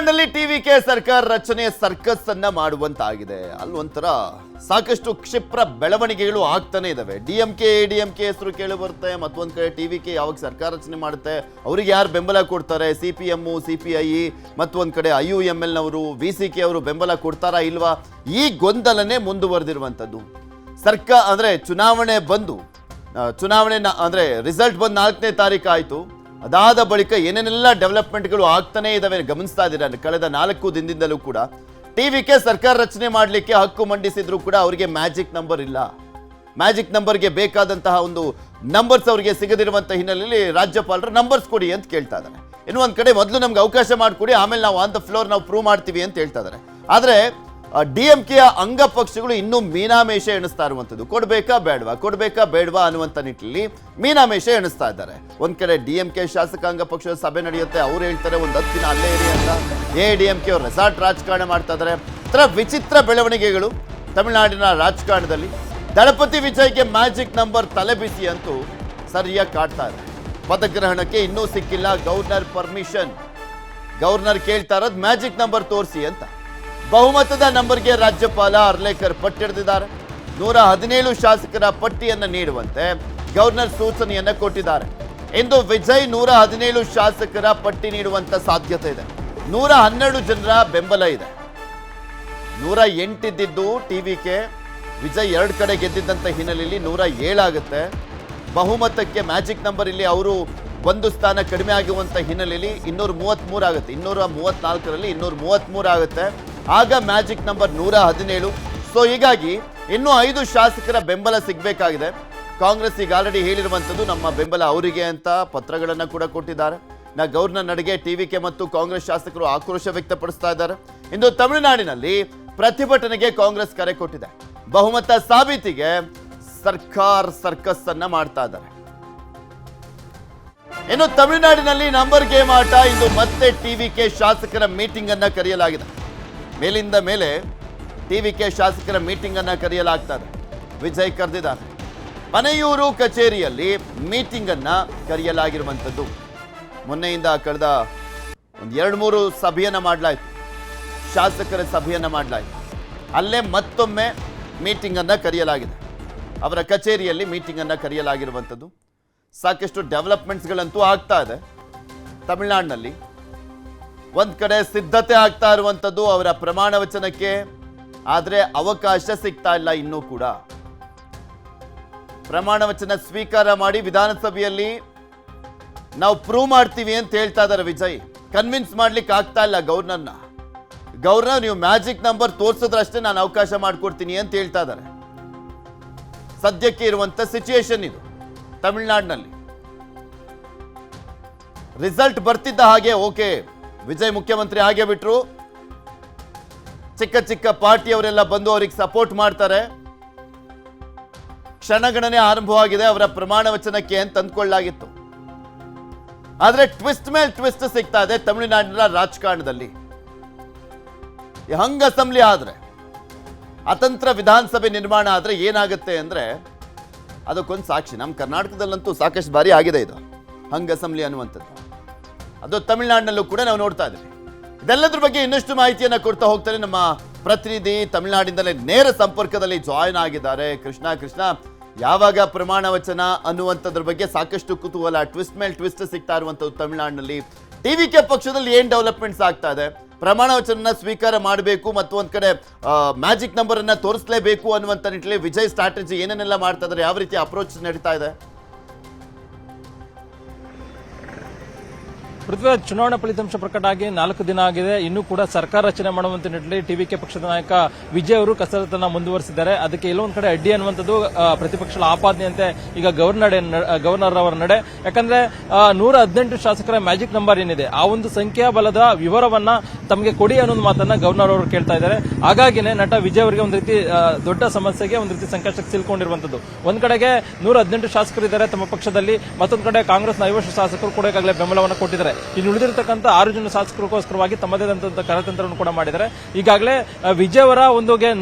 ತಮಿಳುನಾಡಿನಲ್ಲಿ ಟಿವಿಕೆ ಸರ್ಕಾರ ರಚನೆ ಸರ್ಕಸ್ ಅನ್ನ ಮಾಡುವಂತಾಗಿದೆ. ಅಲ್ಲೊಂಥರ ಸಾಕಷ್ಟು ಕ್ಷಿಪ್ರ ಬೆಳವಣಿಗೆಗಳು ಆಗ್ತಾನೆ ಇದಾವೆ. ಡಿಎಂಕೆ ಎಡಿಎಂಕೆ ಹೆಸರು ಕೇಳಿ ಬರುತ್ತೆ. ಮತ್ತೊಂದ್ ಕಡೆ ಟಿವಿಕೆ ಯಾವಾಗ ಸರ್ಕಾರ ರಚನೆ ಮಾಡುತ್ತೆ ಅವರಿಗೆ ಯಾರು ಬೆಂಬಲ ಕೊಡ್ತಾರೆ, ಸಿಪಿಎಂ ಸಿಪಿಐ, ಮತ್ತೊಂದ್ ಕಡೆ IUML ನವರು ವಿಸಿಕೆ ಅವರು ಬೆಂಬಲ ಕೊಡ್ತಾರಾ ಇಲ್ವಾ, ಈ ಗೊಂದಲನೇ ಮುಂದುವರೆದಿರುವಂತದ್ದು. ಅಂದ್ರೆ ಚುನಾವಣೆ ಅಂದ್ರೆ ರಿಸಲ್ಟ್ ಬಂದು 4ನೇ ತಾರೀಕು ಆಯ್ತು. ಅದಾದ ಬಳಿಕ ಏನೇನೆಲ್ಲ ಡೆವಲಪ್ಮೆಂಟ್ಗಳು ಆಗ್ತಾನೆ ಇದಾವೆ ಗಮನಿಸ್ತಾ ಇದ್ದೀರಾ. ಕಳೆದ 4 ದಿನದಿಂದಲೂ ಕೂಡ ಟಿವಿಕೆ ಸರ್ಕಾರ ರಚನೆ ಮಾಡಲಿಕ್ಕೆ ಹಕ್ಕು ಮಂಡಿಸಿದ್ರು ಕೂಡ ಅವರಿಗೆ ಮ್ಯಾಜಿಕ್ ನಂಬರ್ ಇಲ್ಲ. ಮ್ಯಾಜಿಕ್ ನಂಬರ್ಗೆ ಬೇಕಾದಂತಹ ಒಂದು ನಂಬರ್ಸ್ ಅವರಿಗೆ ಸಿಗದಿರುವಂತಹ ಹಿನ್ನೆಲೆಯಲ್ಲಿ ರಾಜ್ಯಪಾಲರು ನಂಬರ್ಸ್ ಕೊಡಿ ಅಂತ ಕೇಳ್ತಾ ಇದ್ದಾರೆ. ಇನ್ನು ಒಂದ್ ಕಡೆ ಮೊದಲು ನಮ್ಗೆ ಅವಕಾಶ ಮಾಡಿಕೊಡಿ, ಆಮೇಲೆ ನಾವು ಆನ್ ದ ಫ್ಲೋರ್ ನಾವು ಪ್ರೂವ್ ಮಾಡ್ತೀವಿ ಅಂತ ಹೇಳ್ತಾ ಇದ್ದಾರೆ. ಆದ್ರೆ ಡಿಎಂಕೆಯ ಅಂಗ ಪಕ್ಷಗಳು ಇನ್ನೂ ಮೀನಾಮೇಷ ಎಣಿಸ್ತಾ ಇರುವಂಥದ್ದು. ಕೊಡ್ಬೇಕಾ ಬೇಡವಾ ಅನ್ನುವಂಥ ನಿಟ್ಟಿನಲ್ಲಿ ಮೀನಾಮೇಷ ಎಣಿಸ್ತಾ ಇದ್ದಾರೆ. ಒಂದ್ ಕಡೆ ಡಿಎಂಕೆ ಶಾಸಕಾಂಗ ಪಕ್ಷದ ಸಭೆ ನಡೆಯುತ್ತೆ, ಅವ್ರು ಹೇಳ್ತಾರೆ ಒಂದು 10 ದಿನ ಅಲ್ಲೇ ಇರಿ ಅಂತ. ಎಡಿಎಂಕೆ ಅವರು ರೆಸಾರ್ಟ್ ರಾಜಕಾರಣ ಮಾಡ್ತಾ ಇದ್ದಾರೆ. ತರ ವಿಚಿತ್ರ ಬೆಳವಣಿಗೆಗಳು ತಮಿಳುನಾಡಿನ ರಾಜಕಾರಣದಲ್ಲಿ. ದಳಪತಿ ವಿಜಯ್ಗೆ ಮ್ಯಾಜಿಕ್ ನಂಬರ್ ತಲೆಬಿಸಿ ಅಂತೂ ಸರಿಯಾಗಿ ಕಾಡ್ತಾ ಇದೆ. ಪದಗ್ರಹಣಕ್ಕೆ ಇನ್ನೂ ಸಿಕ್ಕಿಲ್ಲ ಗವರ್ನರ್ ಪರ್ಮಿಷನ್. ಗವರ್ನರ್ ಕೇಳ್ತಾ ಇರೋದು ಮ್ಯಾಜಿಕ್ ನಂಬರ್ ತೋರಿಸಿ ಅಂತ. ಬಹುಮತದ ನಂಬರ್ಗೆ ರಾಜ್ಯಪಾಲ ಅರ್ಲೇಕರ್ ಪಟ್ಟಿಡಿದಿದ್ದಾರೆ. 117 ಶಾಸಕರ ಪಟ್ಟಿಯನ್ನು ನೀಡುವಂತೆ ಗವರ್ನರ್ ಸೂಚನೆಯನ್ನ ಕೊಟ್ಟಿದ್ದಾರೆ. ಇಂದು ವಿಜಯ್ 117 ಶಾಸಕರ ಪಟ್ಟಿ ನೀಡುವಂತ ಸಾಧ್ಯತೆ ಇದೆ. 112 ಜನರ ಬೆಂಬಲ ಇದೆ. 108 ಇದ್ದಿದ್ದು ಟಿವಿಕೆ, ವಿಜಯ್ 2 ಕಡೆ ಗೆದ್ದಿದ್ದಂತ ಹಿನ್ನೆಲೆಯಲ್ಲಿ 107 ಆಗುತ್ತೆ. ಬಹುಮತಕ್ಕೆ ಮ್ಯಾಜಿಕ್ ನಂಬರ್ ಇಲ್ಲಿ ಅವರು 1 ಸ್ಥಾನ ಕಡಿಮೆ ಆಗುವಂತ ಹಿನ್ನೆಲೆಯಲ್ಲಿ 233 ಆಗುತ್ತೆ. 234ರಲ್ಲಿ 233 ಆಗುತ್ತೆ. ಆಗ ಮ್ಯಾಜಿಕ್ ನಂಬರ್ 117. ಸೊ ಹೀಗಾಗಿ ಇನ್ನೂ 5 ಶಾಸಕರ ಬೆಂಬಲ ಸಿಗಬೇಕಾಗಿದೆ. ಕಾಂಗ್ರೆಸ್ ಈಗ ಆಲ್ರೆಡಿ ಹೇಳಿರುವಂಥದ್ದು ನಮ್ಮ ಬೆಂಬಲ ಅವರಿಗೆ ಅಂತ ಪತ್ರಗಳನ್ನು ಕೂಡ ಕೊಟ್ಟಿದ್ದಾರೆ. ಗವರ್ನರ್ ನಡೆಗೆ ಟಿವಿಕೆ ಮತ್ತು ಕಾಂಗ್ರೆಸ್ ಶಾಸಕರು ಆಕ್ರೋಶ ವ್ಯಕ್ತಪಡಿಸ್ತಾ ಇದ್ದಾರೆ. ಇಂದು ತಮಿಳುನಾಡಿನಲ್ಲಿ ಪ್ರತಿಭಟನೆಗೆ ಕಾಂಗ್ರೆಸ್ ಕರೆ ಕೊಟ್ಟಿದೆ. ಬಹುಮತ ಸಾಬೀತಿಗೆ ಸರ್ಕಸ್ ಅನ್ನ ಮಾಡ್ತಾ ಇದ್ದಾರೆ. ಇನ್ನು ತಮಿಳುನಾಡಿನಲ್ಲಿ ನಂಬರ್ ಗೇಮ್ ಆಟ. ಇಂದು ಮತ್ತೆ ಟಿವಿಕೆ ಶಾಸಕರ ಮೀಟಿಂಗ್ ಅನ್ನ ಕರೆಯಲಾಗಿದೆ. ಮೇಲಿಂದ ಮೇಲೆ ಟಿವಿಕೆ ಶಾಸಕರ ಮೀಟಿಂಗ್ ಅನ್ನ ಕರೆಯಲಾಗ್ತದೆ. ವಿಜಯ್ ಕರೆದಿದ್ದಾರೆ. ಮನೆಯೂರು ಕಚೇರಿಯಲ್ಲಿ ಮೀಟಿಂಗ್ ಅನ್ನ ಕರೆಯಲಾಗಿರುವಂಥದ್ದು. ಮೊನ್ನೆಯಿಂದ ಕಳೆದ 2-3 ಸಭೆಯನ್ನ ಮಾಡಲಾಯಿತು, ಶಾಸಕರ ಸಭೆಯನ್ನ ಮಾಡಲಾಯಿತು. ಅಲ್ಲೇ ಮತ್ತೊಮ್ಮೆ ಮೀಟಿಂಗ್ ಅನ್ನ ಕರೆಯಲಾಗಿದೆ. ಅವರ ಕಚೇರಿಯಲ್ಲಿ ಮೀಟಿಂಗ್ ಅನ್ನ ಕರೆಯಲಾಗಿರುವಂಥದ್ದು. ಸಾಕಷ್ಟು ಡೆವಲಪ್ಮೆಂಟ್ಸ್ಗಳಂತೂ ಆಗ್ತಾ ಇದೆ ತಮಿಳುನಾಡಿನಲ್ಲಿ. ಒಂದ್ ಕಡೆ ಸಿದ್ಧತೆ ಆಗ್ತಾ ಇರುವಂಥದ್ದು ಅವರ ಪ್ರಮಾಣ ವಚನಕ್ಕೆ, ಆದರೆ ಅವಕಾಶ ಸಿಗ್ತಾ ಇಲ್ಲ. ಇನ್ನೂ ಕೂಡ ಪ್ರಮಾಣ ವಚನ ಸ್ವೀಕಾರ ಮಾಡಿ ವಿಧಾನಸಭೆಯಲ್ಲಿ ನಾವು ಪ್ರೂವ್ ಮಾಡ್ತೀವಿ ಅಂತ ಹೇಳ್ತಾ ಇದ್ದಾರೆ ವಿಜಯ್. ಕನ್ವಿನ್ಸ್ ಮಾಡ್ಲಿಕ್ಕೆ ಆಗ್ತಾ ಇಲ್ಲ ಗವರ್ನರ್ನ. ಗವರ್ನರ್ ನೀವು ಮ್ಯಾಜಿಕ್ ನಂಬರ್ ತೋರಿಸಿದ್ರಷ್ಟೇ ನಾನು ಅವಕಾಶ ಮಾಡಿಕೊಡ್ತೀನಿ ಅಂತ ಹೇಳ್ತಾ ಇದ್ದಾರೆ. ಸದ್ಯಕ್ಕೆ ಇರುವಂತ ಸಿಚುಯೇಷನ್ ಇದು ತಮಿಳುನಾಡಿನಲ್ಲಿ. ರಿಸಲ್ಟ್ ಬರ್ತಿದ್ದ ಹಾಗೆ ಓಕೆ, ವಿಜಯ್ ಮುಖ್ಯಮಂತ್ರಿ ಹಾಗೆ ಬಿಟ್ರು. ಚಿಕ್ಕ ಪಾರ್ಟಿಯವರೆಲ್ಲ ಬಂದು ಅವರಿಗೆ ಸಪೋರ್ಟ್ ಮಾಡ್ತಾರೆ. ಕ್ಷಣಗಣನೆ ಆರಂಭವಾಗಿದೆ ಅವರ ಪ್ರಮಾಣ ವಚನಕ್ಕೆ ಅಂತ ಅಂದ್ಕೊಳ್ಳಲಾಗಿತ್ತು. ಆದ್ರೆ ಟ್ವಿಸ್ಟ್ ಮೇಲೆ ಟ್ವಿಸ್ಟ್ ಸಿಗ್ತಾ ಇದೆ ತಮಿಳುನಾಡಿನ ರಾಜಕಾರಣದಲ್ಲಿ. ಹಂಗ್ ಅಸೆಂಬ್ಲಿ ಆದ್ರೆ, ಅತಂತ್ರ ವಿಧಾನಸಭೆ ನಿರ್ಮಾಣ ಆದ್ರೆ ಏನಾಗುತ್ತೆ ಅಂದ್ರೆ ಅದಕ್ಕೊಂದು ಸಾಕ್ಷಿ. ನಮ್ಮ ಕರ್ನಾಟಕದಲ್ಲಂತೂ ಸಾಕಷ್ಟು ಬಾರಿ ಆಗಿದೆ ಇದು ಹಂಗ್ ಅಸೆಂಬ್ಲಿ ಅನ್ನುವಂಥದ್ದು. ಅದು ತಮಿಳುನಾಡಿನಲ್ಲೂ ಕೂಡ ನಾವು ನೋಡ್ತಾ ಇದ್ದೀವಿ. ಇದೆಲ್ಲದ್ರ ಬಗ್ಗೆ ಇನ್ನಷ್ಟು ಮಾಹಿತಿಯನ್ನು ಕೊಡ್ತಾ ಹೋಗ್ತಾರೆ ನಮ್ಮ ಪ್ರತಿನಿಧಿ. ತಮಿಳುನಾಡಿನಲ್ಲೇ ನೇರ ಸಂಪರ್ಕದಲ್ಲಿ ಜಾಯಿನ್ ಆಗಿದ್ದಾರೆ ಕೃಷ್ಣ. ಯಾವಾಗ ಪ್ರಮಾಣ ವಚನ ಅನ್ನುವಂಥದ್ರ ಬಗ್ಗೆ ಸಾಕಷ್ಟು ಕುತೂಹಲ, ಟ್ವಿಸ್ಟ್ ಮೇಲೆ ಟ್ವಿಸ್ಟ್ ಸಿಗ್ತಾ ಇರುವಂಥದ್ದು ತಮಿಳುನಾಡಿನಲ್ಲಿ. ಟಿವಿಕೆ ಪಕ್ಷದಲ್ಲಿ ಏನ್ ಡೆವಲಪ್ಮೆಂಟ್ಸ್ ಆಗ್ತಾ ಇದೆ, ಪ್ರಮಾಣ ವಚನ ಸ್ವೀಕಾರ ಮಾಡಬೇಕು ಮತ್ತು ಒಂದ್ ಕಡೆ ಮ್ಯಾಜಿಕ್ ನಂಬರ್ ಅನ್ನ ತೋರಿಸಲೇಬೇಕು ಅನ್ನುವಂಥ ನಿಟ್ಟಿನಲ್ಲಿ ವಿಜಯ್ ಸ್ಟ್ರಾಟಜಿ ಏನೇನೆಲ್ಲ ಮಾಡ್ತಾ ಇದ್ದಾರೆ, ಯಾವ ರೀತಿ ಅಪ್ರೋಚ್ ನಡೀತಾ ಇದೆ? ಪೃಥ್ವಿರಾಜ್, ಚುನಾವಣಾ ಫಲಿತಾಂಶ ಪ್ರಕಟ ಆಗಿ 4 ದಿನ ಆಗಿದೆ. ಇನ್ನೂ ಕೂಡ ಸರ್ಕಾರ ರಚನೆ ಮಾಡುವಂತ ನಿಟ್ಟಿನಲ್ಲಿ ಟಿವಿಕೆ ಪಕ್ಷದ ನಾಯಕ ವಿಜಯ್ ಅವರು ಕಸರತ್ತನ್ನ ಮುಂದುವರಿಸಿದ್ದಾರೆ. ಅದಕ್ಕೆ ಎಲ್ಲೊಂದ್ ಕಡೆ ಅಡ್ಡಿ ಅನ್ನುವಂಥದ್ದು ಪ್ರತಿಪಕ್ಷಗಳ ಆಪಾದನೆಯಂತೆ ಈಗ ಗವರ್ನರ್ ಅವರ ನಡೆ. ಯಾಕಂದ್ರೆ 118 ಶಾಸಕರ ಮ್ಯಾಜಿಕ್ ನಂಬರ್ ಏನಿದೆ ಆ ಒಂದು ಸಂಖ್ಯಾ ಬಲದ ವಿವರವನ್ನ ತಮಗೆ ಕೊಡಿ ಅನ್ನೋದು ಮಾತನ್ನ ಗವರ್ನರ್ ಅವರು ಕೇಳ್ತಾ ಇದ್ದಾರೆ. ಹಾಗಾಗಿನೇ ನಟ ವಿಜಯ್ ಅವರಿಗೆ ಒಂದು ರೀತಿ ದೊಡ್ಡ ಸಮಸ್ಯೆಗೆ, ಒಂದು ರೀತಿ ಸಂಕಷ್ಟಕ್ಕೆ ಸಿಲ್ಕೊಂಡಿರುವಂತದ್ದು. ಒಂದ್ ಕಡೆಗೆ 118 ಶಾಸಕರು ಇದ್ದಾರೆ ತಮ್ಮ ಪಕ್ಷದಲ್ಲಿ, ಮತ್ತೊಂದು ಕಡೆ ಕಾಂಗ್ರೆಸ್ನ 50 ಶಾಸಕರು ಕೂಡ ಈಗಾಗಲೇ ಬೆಂಬಲವನ್ನು ಕೊಟ್ಟಿದ್ದಾರೆ. ಇನ್ನು ಉಳಿದಿರತಕ್ಕಂಥ 6 ಜನ ಶಾಸಕರಿಗೋಸ್ಕರವಾಗಿ ತಮ್ಮದೇ ಆದಂತಹ ಕಾರ್ಯತಂತ್ರವನ್ನು ಕೂಡ ಮಾಡಿದ್ದಾರೆ. ಈಗಾಗಲೇ ವಿಜಯ್ ಅವರ ಒಂದು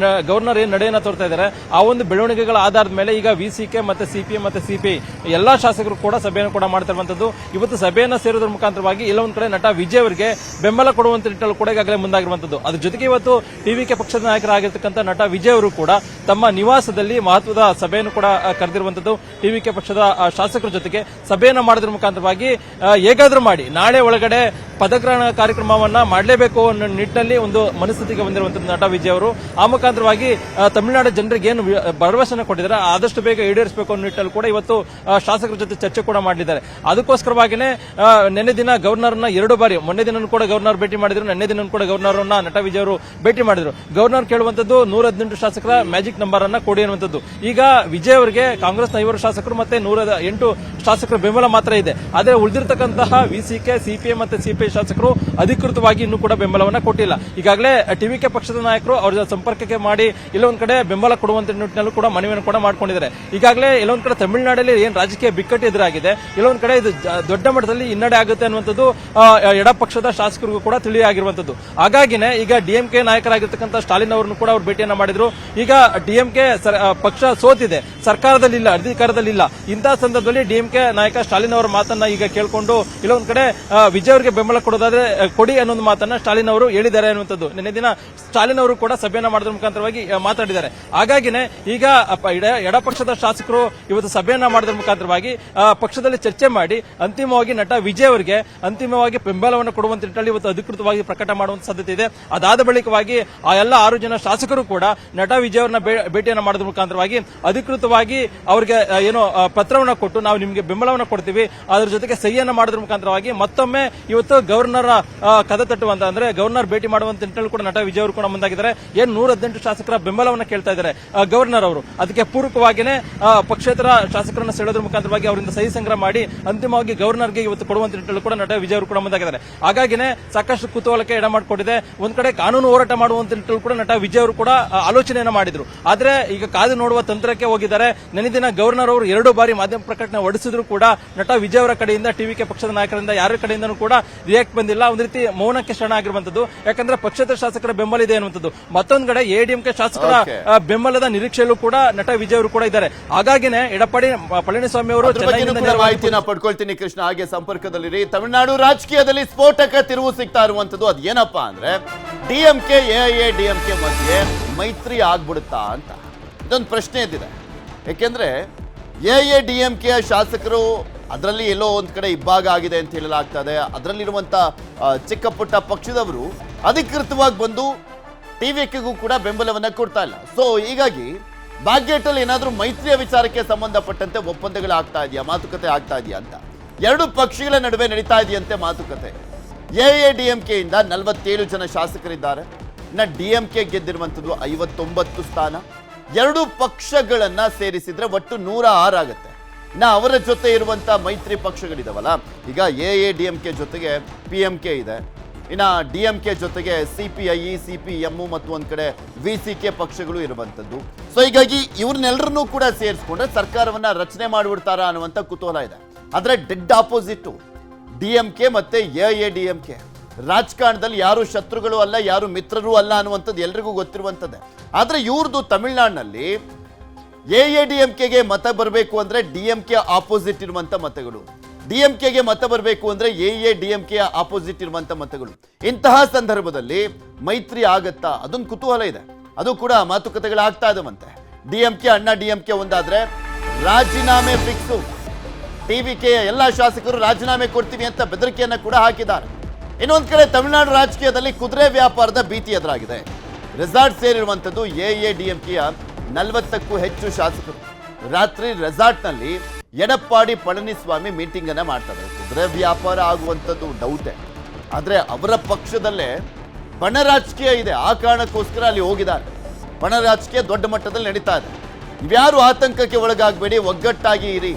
ಗವರ್ನರ್ ಏನ್ ನಡೆಯನ್ನ ತೋರ್ತಾ ಇದ್ದಾರೆ ಆ ಒಂದು ಬೆಳವಣಿಗೆಗಳ ಆಧಾರದ ಮೇಲೆ ಈಗ ವಿಸಿಕೆ ಮತ್ತೆ ಸಿಪಿಎಂ ಮತ್ತೆ ಸಿಪಿಐ ಎಲ್ಲಾ ಶಾಸಕರು ಕೂಡ ಸಭೆಯನ್ನು ಕೂಡ ಮಾಡ್ತಾ ಇರುವಂತದ್ದು. ಇವತ್ತು ಸಭೆಯನ್ನ ಸೇರೋದ್ರ ಮುಖಾಂತರವಾಗಿ ಎಲ್ಲ ಒಂದ್ ಕಡೆ ನಟ ವಿಜಯ್ ಅವರಿಗೆ ಬೆಂಬಲ ಕೊಡುವಂತ ನಿಟ್ಟಲ್ಲಿ ಕೂಡ ಈಗಾಗಲೇ ಮುಂದಾಗಿರುವಂತದ್ದು. ಅದ್ರ ಜೊತೆಗೆ ಇವತ್ತು ಟಿವಿಕೆ ಪಕ್ಷದ ನಾಯಕರಾಗಿರ್ತಕ್ಕಂಥ ನಟ ವಿಜಯ್ ಅವರು ಕೂಡ ತಮ್ಮ ನಿವಾಸದಲ್ಲಿ ಮಹತ್ವದ ಸಭೆಯನ್ನು ಕೂಡ ಕರೆದಿರುವಂತದ್ದು. ಟಿವಿಕೆ ಪಕ್ಷದ ಶಾಸಕರ ಜೊತೆಗೆ ಸಭೆಯನ್ನ ಮಾಡೋದ್ರ ಮುಖಾಂತರವಾಗಿ ಹೇಗಾದ್ರೂ ಮಾಡಿ ನಾಳೆ ಒಳಗಡೆ ಪದಗ್ರಹಣ ಕಾರ್ಯಕ್ರಮವನ್ನ ಮಾಡಲೇಬೇಕು ಅನ್ನೋ ನಿಟ್ಟಿನಲ್ಲಿ ಒಂದು ಮನಸ್ಥಿತಿಗೆ ಬಂದಿರುವಂತದ್ದು ನಟ ವಿಜಯ್ ಅವರು. ಆ ಮುಖಾಂತರವಾಗಿ ತಮಿಳುನಾಡು ಜನರಿಗೆ ಏನು ಭರವಸೆನ ಕೊಟ್ಟಿದ್ದಾರೆ ಆದಷ್ಟು ಬೇಗ ಈಡೇರಿಸಬೇಕು ಅನ್ನೋ ನಿಟ್ಟಲ್ಲಿ ಕೂಡ ಇವತ್ತು ಶಾಸಕರ ಜೊತೆ ಚರ್ಚೆ ಕೂಡ ಮಾಡಿದ್ದಾರೆ. ಅದಕ್ಕೋಸ್ಕರವಾಗಿನೇ ನಿನ್ನೆ ದಿನ ಗವರ್ನರ್ನ 2 ಬಾರಿ, ಮೊನ್ನೆ ದಿನ ಕೂಡ ಗವರ್ನರ್ ಭೇಟಿ ಮಾಡಿದ್ರು, ನಿನ್ನೆ ದಿನ ಕೂಡ ಗವರ್ನರ್ನ ನಟ ವಿಜಯ್ ಅವರು ಭೇಟಿ ಮಾಡಿದ್ರು. ಗವರ್ನರ್ ಕೇಳುವಂತದ್ದು 118 ಶಾಸಕರ ಮ್ಯಾಜಿಕ್ ನಂಬರ್ ಅನ್ನ ಕೊಡಿ ಅನ್ನುವಂಥದ್ದು. ಈಗ ವಿಜಯ್ ಅವರಿಗೆ ಕಾಂಗ್ರೆಸ್ನ 5 ಶಾಸಕರು ಮತ್ತೆ 108 ಶಾಸಕರ ಬೆಂಬಲ ಮಾತ್ರ ಇದೆ. ಆದರೆ ಉಳಿದಿರತಕ್ಕಂತಹ ವಿಸಿಕೆ, ಸಿಪಿಎಂ ಮತ್ತೆ ಸಿಪಿಐ ಶಾಸಕರು ಅಧಿಕೃತವಾಗಿ ಇನ್ನೂ ಕೂಡ ಬೆಂಬಲವನ್ನ ಕೊಟ್ಟಿಲ್ಲ. ಈಗಾಗಲೇ ಟಿವಿಕೆ ಪಕ್ಷದ ನಾಯಕರು ಅವರ ಸಂಪರ್ಕಕ್ಕೆ ಮಾಡಿ ಇಲ್ಲೊಂದ್ ಕಡೆ ಬೆಂಬಲ ಕೊಡುವಂತ ನಿಟ್ಟಿನಲ್ಲೂ ಕೂಡ ಮನವಿಯನ್ನು ಕೂಡ ಮಾಡ್ಕೊಂಡಿದ್ದಾರೆ. ಈಗಾಗಲೇ ಎಲ್ಲೊಂದ್ ಕಡೆ ತಮಿಳುನಾಡಲ್ಲಿ ಏನ್ ರಾಜಕೀಯ ಬಿಕ್ಕಟ್ಟು ಎದುರಾಗಿದೆ, ಇಲ್ಲೊಂದ್ ಕಡೆ ಇದು ದೊಡ್ಡ ಮಟ್ಟದಲ್ಲಿ ಹಿನ್ನಡೆ ಆಗುತ್ತೆ ಅನ್ನುವಂಥದ್ದು ಎಡ ಪಕ್ಷದ ಶಾಸಕರಿಗೂ ಕೂಡ ತಿಳಿಯಾಗಿರುವಂತದ್ದು. ಹಾಗಾಗಿನೇ ಈಗ ಡಿಎಂಕೆ ನಾಯಕರಾಗಿರ್ತಕ್ಕಂಥ ಸ್ಟಾಲಿನ್ ಅವರನ್ನು ಕೂಡ ಅವರು ಭೇಟಿಯನ್ನ ಮಾಡಿದ್ರು. ಈಗ ಡಿಎಂಕೆ ಪಕ್ಷ ಸೋತಿದೆ, ಸರ್ಕಾರದಲ್ಲಿಲ್ಲ, ಅಧಿಕಾರದಲ್ಲಿಲ್ಲ. ಇಂತಹ ಸಂದರ್ಭದಲ್ಲಿ ಡಿಎಂಕೆ ನಾಯಕ ಸ್ಟಾಲಿನ್ ಅವರ ಮಾತನ್ನ ಈಗ ಕೇಳಿಕೊಂಡು ಇಲ್ಲೊಂದ್ ಕಡೆ ವಿಜಯ್ ಅವರಿಗೆ ಬೆಂಬಲ ಕೊಡೋದಾದ್ರೆ ಕೊಡಿ ಅನ್ನೋ ಮಾತನ್ನ ಸ್ಟಾಲಿನ್ ಅವರು ಹೇಳಿದ್ದಾರೆ ಅನ್ನುವಂಥದ್ದು. ನಿನ್ನೆ ದಿನ ಸ್ಟಾಲಿನ್ ಅವರು ಕೂಡ ಸಭೆಯನ್ನ ಮಾಡೋದ್ರ ಮುಖಾಂತರವಾಗಿ ಮಾತಾಡಿದ್ದಾರೆ. ಹಾಗಾಗಿನೇ ಈಗ ಎಡ ಪಕ್ಷದ ಶಾಸಕರು ಇವತ್ತು ಸಭೆಯನ್ನ ಮಾಡೋದ್ರ ಮುಖಾಂತರವಾಗಿ ಪಕ್ಷದಲ್ಲಿ ಚರ್ಚೆ ಮಾಡಿ ಅಂತಿಮವಾಗಿ ನಟ ವಿಜಯ್ ಅವರಿಗೆ ಅಂತಿಮವಾಗಿ ಬೆಂಬಲವನ್ನು ಕೊಡುವಂತ ನಿಟ್ಟಿನಲ್ಲಿ ಇವತ್ತು ಅಧಿಕೃತವಾಗಿ ಪ್ರಕಟ ಮಾಡುವಂತ ಸಾಧ್ಯತೆ ಇದೆ. ಅದಾದ ಬಳಿಕವಾಗಿ ಆ ಎಲ್ಲ 6 ಜನ ಶಾಸಕರು ಕೂಡ ನಟ ವಿಜಯ್ ಅವರನ್ನ ಭೇಟಿಯನ್ನ ಮಾಡೋದ್ರ ಮುಖಾಂತರವಾಗಿ ಅಧಿಕೃತವಾಗಿ ಅವರಿಗೆ ಏನೋ ಪತ್ರವನ್ನ ಕೊಟ್ಟು ನಾವು ನಿಮಗೆ ಬೆಂಬಲವನ್ನು ಕೊಡ್ತೀವಿ, ಅದರ ಜೊತೆಗೆ ಸಹಿಯನ್ನ ಮಾಡೋದ್ರ ಮುಖಾಂತರವಾಗಿ ಮತ್ತೊಮ್ಮೆ ಇವತ್ತು ಗವರ್ನರ್ ಕದ ತಟ್ಟುವಂತ ಅಂದ್ರೆ ಗವರ್ನರ್ ಭೇಟಿ ಮಾಡುವಂತ ನಿಟ್ಟಿನಲ್ಲಿ ಕೂಡ ನಟ ವಿಜಯ್ ಅವರು ಕೂಡ ಮುಂದಾಗಿದ್ದಾರೆ. ಏನ್ 118 ಶಾಸಕರ ಬೆಂಬಲವನ್ನು ಕೇಳ್ತಾ ಇದ್ದಾರೆ ಗವರ್ನರ್ ಅವರು. ಅದಕ್ಕೆ ಪೂರಕವಾಗಿನೇ ಪಕ್ಷೇತರ ಶಾಸಕರನ್ನ ಸೆಳೆಯೋದ್ರ ಮುಖಾಂತರವಾಗಿ ಅವರಿಂದ ಸಹಿ ಸಂಗ್ರಹ ಮಾಡಿ ಅಂತಿಮವಾಗಿ ಗವರ್ನರ್ಗೆ ಇವತ್ತು ಕೊಡುವಂತ ನಿಟ್ಟಿನಲ್ಲಿ ಕೂಡ ನಟ ವಿಜಯ್ ಅವರು ಕೂಡ ಮುಂದಾಗಿದ್ದಾರೆ. ಹಾಗಾಗಿನೇ ಸಾಕಷ್ಟು ಕುತೂಹಲಕ್ಕೆ ಎಡ ಮಾಡಿಕೊಟ್ಟಿದೆ. ಒಂದ್ ಕಡೆ ಕಾನೂನು ಹೋರಾಟ ಮಾಡುವಂತ ನಿಟ್ಟಿನಲ್ಲಿ ಕೂಡ ನಟ ವಿಜಯ್ ಅವರು ಕೂಡ ಆಲೋಚನೆಯನ್ನ ಮಾಡಿದ್ರು. ಆದ್ರೆ ಈಗ ಕಾದು ನೋಡುವ ತಂತ್ರಕ್ಕೆ ಹೋಗಿದ್ದಾರೆ. ನೆನೆ ದಿನ ಗವರ್ನರ್ ಅವರು 2 ಬಾರಿ ಮಾಧ್ಯಮ ಪ್ರಕಟಣೆ ಹೊರಡಿಸಿದ್ರು ಕೂಡ ನಟ ವಿಜಯ್ ಅವರ ಕಡೆಯಿಂದ ಟಿವಿಕೆ ಪಕ್ಷದ ನಾಯಕರಿಂದ ಯಾರ ಕಡೆಯಿಂದನೂ ಕೂಡ ರಿಯಾಕ್ಟ್ ಬಂದಿಲ್ಲ. ಒಂದ್ ರೀತಿ ಮೌನಕ್ಕೆ ಶರಣ ಆಗಿರುವಂತದ್ದು. ಯಾಕಂದ್ರೆ ಪಕ್ಷೇತರ ಶಾಸಕರ ಬೆಂಬಲ ಇದೆ ಅನ್ನುವಂಥದ್ದು. ಮತ್ತೊಂದ್ ಕಡೆ ಎಡಿಎಂಕೆ ಶಾಸಕರ ಬೆಂಬಲದ ನಿರೀಕ್ಷೆಯಲ್ಲೂ ಕೂಡ ನಟ ವಿಜಯ್ ಅವರು ಕೂಡ ಇದ್ದಾರೆ. ಹಾಗಾಗಿನೇ ಎಡಪ್ಪಾಡಿ ಪಳನಿಸ್ವಾಮಿ ಅವರು ಮಾಹಿತಿನ ಪಡ್ಕೊಳ್ತೀನಿ ಕೃಷ್ಣ, ಹಾಗೆ ಸಂಪರ್ಕದಲ್ಲಿರಿ. ತಮಿಳುನಾಡು ರಾಜಕೀಯದಲ್ಲಿ ಸ್ಫೋಟಕ ತಿರುವು ಸಿಗ್ತಾ ಇರುವಂತದ್ದು ಅದೇನಪ್ಪಾ ಅಂದ್ರೆ ಡಿಎಂಕೆ ಎಐಎಡಿಎಂಕೆ ಮಧ್ಯೆ ಮೈತ್ರಿ ಆಗ್ಬಿಡುತ್ತಾ ಅಂತ ಇದೊಂದು ಪ್ರಶ್ನೆ ಎದ್ದಿದೆ. ಯಾಕೆಂದ್ರೆ ಎಐಎಡಿಎಂಕೆಯ ಶಾಸಕರು ಅದರಲ್ಲಿ ಎಲ್ಲೋ ಒಂದ್ ಕಡೆ ಇಬ್ಬಾಗ ಆಗಿದೆ ಅಂತ ಹೇಳಲಾಗ್ತದೆ. ಅದರಲ್ಲಿರುವಂತ ಚಿಕ್ಕ ಪುಟ್ಟ ಪಕ್ಷದವರು ಅಧಿಕೃತವಾಗಿ ಬಂದು ಟಿವಿಕೆಗೂ ಕೂಡ ಬೆಂಬಲವನ್ನ ಕೊಡ್ತಾ ಇಲ್ಲ. ಸೊ ಹೀಗಾಗಿ ಬಾಗ್ಯೇಟಲ್ಲಿ ಏನಾದ್ರೂ ಮೈತ್ರಿಯ ವಿಚಾರಕ್ಕೆ ಸಂಬಂಧಪಟ್ಟಂತೆ ಒಪ್ಪಂದಗಳಾಗ್ತಾ ಇದೆಯಾ, ಮಾತುಕತೆ ಆಗ್ತಾ ಇದೆಯಾ ಅಂತ 2 ಪಕ್ಷಗಳ ನಡುವೆ ನಡೀತಾ ಇದೆಯಂತೆ ಮಾತುಕತೆ. ಎಐಎಡಿಎಂಕೆಯಿಂದ 47 ಜನ ಶಾಸಕರಿದ್ದಾರೆ. ಇನ್ನು ಡಿಎಂಕೆ ಗೆದ್ದಿರುವಂಥದ್ದು 59 ಸ್ಥಾನ. 2 ಪಕ್ಷಗಳನ್ನ ಸೇರಿಸಿದ್ರೆ ಒಟ್ಟು 106 ಆಗುತ್ತೆ. ಇನ್ನು ಅವರ ಜೊತೆ ಇರುವಂತ ಮೈತ್ರಿ ಪಕ್ಷಗಳಿದಾವಲ್ಲ, ಈಗ ಎಐಎಡಿಎಂಕೆ ಜೊತೆಗೆ ಪಿಎಂಕೆ ಇದೆ, ಇನ್ನು ಡಿಎಂಕೆ ಜೊತೆಗೆ ಸಿಪಿಐ, ಸಿಪಿಎಂ ಮತ್ತು ಒಂದ್ ಕಡೆ ವಿಸಿಕೆ ಪಕ್ಷಗಳು ಇರುವಂತದ್ದು. ಸೊ ಹೀಗಾಗಿ ಇವ್ರನ್ನೆಲ್ಲರನ್ನೂ ಕೂಡ ಸೇರಿಸ್ಕೊಂಡ್ರೆ ಸರ್ಕಾರವನ್ನ ರಚನೆ ಮಾಡಿಬಿಡ್ತಾರಾ ಅನ್ನುವಂಥ ಕುತೂಹಲ ಇದೆ. ಆದ್ರೆ ಡೆಡ್ ಆಪೋಸಿಟ್ ಡಿಎಂಕೆ ಮತ್ತೆ ಎಐಎಡಿಎಂಕೆ. ರಾಜಕಾರಣದಲ್ಲಿ ಯಾರು ಶತ್ರುಗಳು ಅಲ್ಲ, ಯಾರು ಮಿತ್ರರು ಅಲ್ಲ ಅನ್ನುವಂಥದ್ದು ಎಲ್ರಿಗೂ ಗೊತ್ತಿರುವಂಥದ್ದೇ. ಆದ್ರೆ ಇವ್ರದ್ದು ತಮಿಳುನಾಡಿನಲ್ಲಿ ಎಐಎಡಿಎಂಕೆಗೆ ಮತ ಬರಬೇಕು ಅಂದ್ರೆ ಡಿಎಂಕೆ ಆಪೋಸಿಟ್ ಇರುವಂತ ಮತಗಳು, ಡಿಎಂಕೆಗೆ ಮತ ಬರಬೇಕು ಅಂದ್ರೆ ಎಐಎಡಿಎಂಕೆ ಆಪೋಸಿಟ್ ಇರುವಂತ ಮತಗಳು. ಇಂತಹ ಸಂದರ್ಭದಲ್ಲಿ ಮೈತ್ರಿ ಆಗತ್ತಾ, ಅದೊಂದು ಕುತೂಹಲ ಇದೆ. ಅದು ಕೂಡ ಮಾತುಕತೆಗಳಾಗ್ತಾ ಇದಾವಂತೆ. ಡಿಎಂಕೆ ಅಣ್ಣ ಡಿಎಂಕೆ ಒಂದಾದ್ರೆ ರಾಜೀನಾಮೆ ಫಿಕ್ಸು. ಟಿವಿಕೆಯ ಎಲ್ಲ ಶಾಸಕರು ರಾಜೀನಾಮೆ ಕೊಡ್ತೀವಿ ಅಂತ ಬೆದರಿಕೆಯನ್ನ ಕೂಡ ಹಾಕಿದ್ದಾರೆ. ಇನ್ನೊಂದ್ ಕಡೆ ತಮಿಳುನಾಡು ರಾಜಕೀಯದಲ್ಲಿ ಕುದುರೆ ವ್ಯಾಪಾರದ ಭೀತಿ ಎದುರಾಗಿದೆ. ರೆಸಾರ್ಟ್ ಸೇರಿರುವಂತದ್ದು ಎಐಎಡಿಎಂಕೆಯ 40ಕ್ಕೂ ಹೆಚ್ಚು ಶಾಸಕರು ರಾತ್ರಿ ರೆಸಾರ್ಟ್ನಲ್ಲಿ ಎಡಪ್ಪಾಡಿ ಪಳನಿಸ್ವಾಮಿ ಮೀಟಿಂಗ್ ಅನ್ನ ಮಾಡ್ತಾರೆ. ಕುದುರೆ ವ್ಯಾಪಾರ ಆಗುವಂಥದ್ದು ಡೌಟೇ. ಆದ್ರೆ ಅವರ ಪಕ್ಷದಲ್ಲೇ ಬಣ ರಾಜಕೀಯ ಇದೆ, ಆ ಕಾರಣಕ್ಕೋಸ್ಕರ ಅಲ್ಲಿ ಹೋಗಿದ್ದಾರೆ. ಬಣ ರಾಜಕೀಯ ದೊಡ್ಡ ಮಟ್ಟದಲ್ಲಿ ನಡೀತಾ ಇದೆ. ಇವ್ಯಾರು ಆತಂಕಕ್ಕೆ ಒಳಗಾಗಬೇಡಿ, ಒಗ್ಗಟ್ಟಾಗಿ ಇರಿ,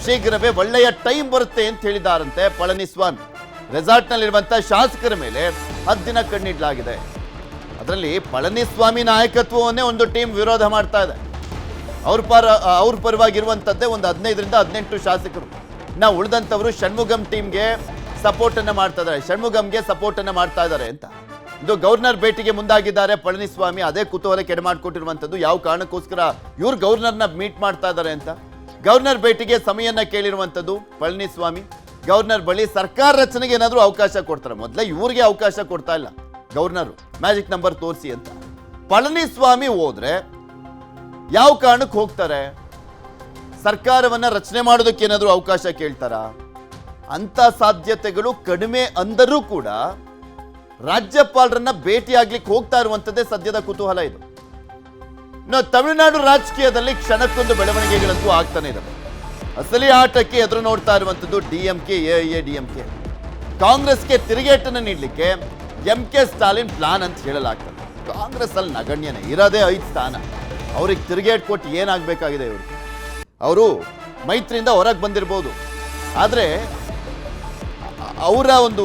ಶೀಘ್ರವೇ ಒಳ್ಳೆಯ ಟೈಮ್ ಬರುತ್ತೆ ಅಂತ ಹೇಳಿದಾರಂತೆ ಪಳನಿಸ್ವಾಮಿ. ರೆಸಾರ್ಟ್ನಲ್ಲಿರುವಂಥ ಶಾಸಕರ ಮೇಲೆ ಹದ್ದಿನ ಕಣ್ಣಿಡ್ಲಾಗಿದೆ. ಅದರಲ್ಲಿ ಪಳನಿಸ್ವಾಮಿ ನಾಯಕತ್ವವನ್ನೇ ಒಂದು ಟೀಮ್ ವಿರೋಧ ಮಾಡ್ತಾ ಇದೆ. ಅವ್ರ ಪರವಾಗಿರುವಂಥದ್ದೇ ಒಂದು 15ರಿಂದ 18 ಶಾಸಕರು. ನಾವು ಉಳಿದಂಥವರು ಷಣ್ಮುಗಂ ಟೀಮ್ಗೆ ಸಪೋರ್ಟ್ ಅನ್ನ ಮಾಡ್ತಾ ಇದ್ದಾರೆ, ಷಣ್ಮುಗಂಗೆ ಸಪೋರ್ಟ್ ಅನ್ನ ಮಾಡ್ತಾ ಇದ್ದಾರೆ ಅಂತ. ಇದು ಗವರ್ನರ್ ಭೇಟಿಗೆ ಮುಂದಾಗಿದ್ದಾರೆ ಪಳನಿಸ್ವಾಮಿ. ಅದೇ ಕುತೂಹಲ ಕೆಡಮಾಡ್ಕೊಟ್ಟಿರುವಂಥದ್ದು. ಯಾವ ಕಾರಣಕ್ಕೋಸ್ಕರ ಇವ್ರು ಗವರ್ನರ್ನ ಮೀಟ್ ಮಾಡ್ತಾ ಇದ್ದಾರೆ ಅಂತ. ಗವರ್ನರ್ ಭೇಟಿಗೆ ಸಮಯನ್ನ ಕೇಳಿರುವಂಥದ್ದು ಪಳನಿಸ್ವಾಮಿ. ಗವರ್ನರ್ ಬಳಿ ಸರ್ಕಾರ ರಚನೆಗೆ ಏನಾದರೂ ಅವಕಾಶ ಕೊಡ್ತಾರೆ. ಮೊದಲೇ ಇವ್ರಿಗೆ ಅವಕಾಶ ಕೊಡ್ತಾ ಇಲ್ಲ, ಗವರ್ನರ್ ಮ್ಯಾಜಿಕ್ ನಂಬರ್ ತೋರಿಸಿ ಅಂತ. ಪಳನಿಸ್ವಾಮಿ ಹೋದ್ರೆ ಯಾವ ಕಾರಣಕ್ಕೆ ಹೋಗ್ತಾರೆ? ಸರ್ಕಾರವನ್ನ ರಚನೆ ಮಾಡೋದಕ್ಕೆ ಏನಾದರೂ ಅವಕಾಶ ಕೇಳ್ತಾರ? ಅಂತ ಸಾಧ್ಯತೆಗಳು ಕಡಿಮೆ ಅಂದರೂ ಕೂಡ ರಾಜ್ಯಪಾಲರನ್ನ ಭೇಟಿ ಆಗ್ಲಿಕ್ಕೆ ಹೋಗ್ತಾ ಇರುವಂತದ್ದೇ ಸದ್ಯದ ಕುತೂಹಲ ಇದು. ತಮಿಳುನಾಡು ರಾಜಕೀಯದಲ್ಲಿ ಕ್ಷಣಕ್ಕೊಂದು ಬೆಳವಣಿಗೆಗಳಂತೂ ಆಗ್ತಾನೆ ಇದಾವೆ. ಅಸಲಿ ಆಟಕ್ಕೆ ಎದುರು ನೋಡ್ತಾ ಇರುವಂತದ್ದು ಡಿಎಂಕೆ, ಎಐಎಡಿಎಂಕೆ. ಕಾಂಗ್ರೆಸ್ಗೆ ತಿರುಗೇಟನ್ನು ನೀಡಲಿಕ್ಕೆ ಎಂಕೆ ಸ್ಟಾಲಿನ್ ಪ್ಲಾನ್ ಅಂತ ಹೇಳಲಾಗ್ತದೆ. ಕಾಂಗ್ರೆಸ್ ಅಲ್ಲಿ ನಗಣ್ಯನೇ, ಇರೋದೇ 5 ಸ್ಥಾನ. ಅವ್ರಿಗೆ ತಿರುಗೇಟ್ ಕೊಟ್ಟು ಏನಾಗಬೇಕಾಗಿದೆ? ಅವರು ಮೈತ್ರಿಯಿಂದ ಹೊರಗೆ ಬಂದಿರಬಹುದು, ಆದರೆ ಅವರ ಒಂದು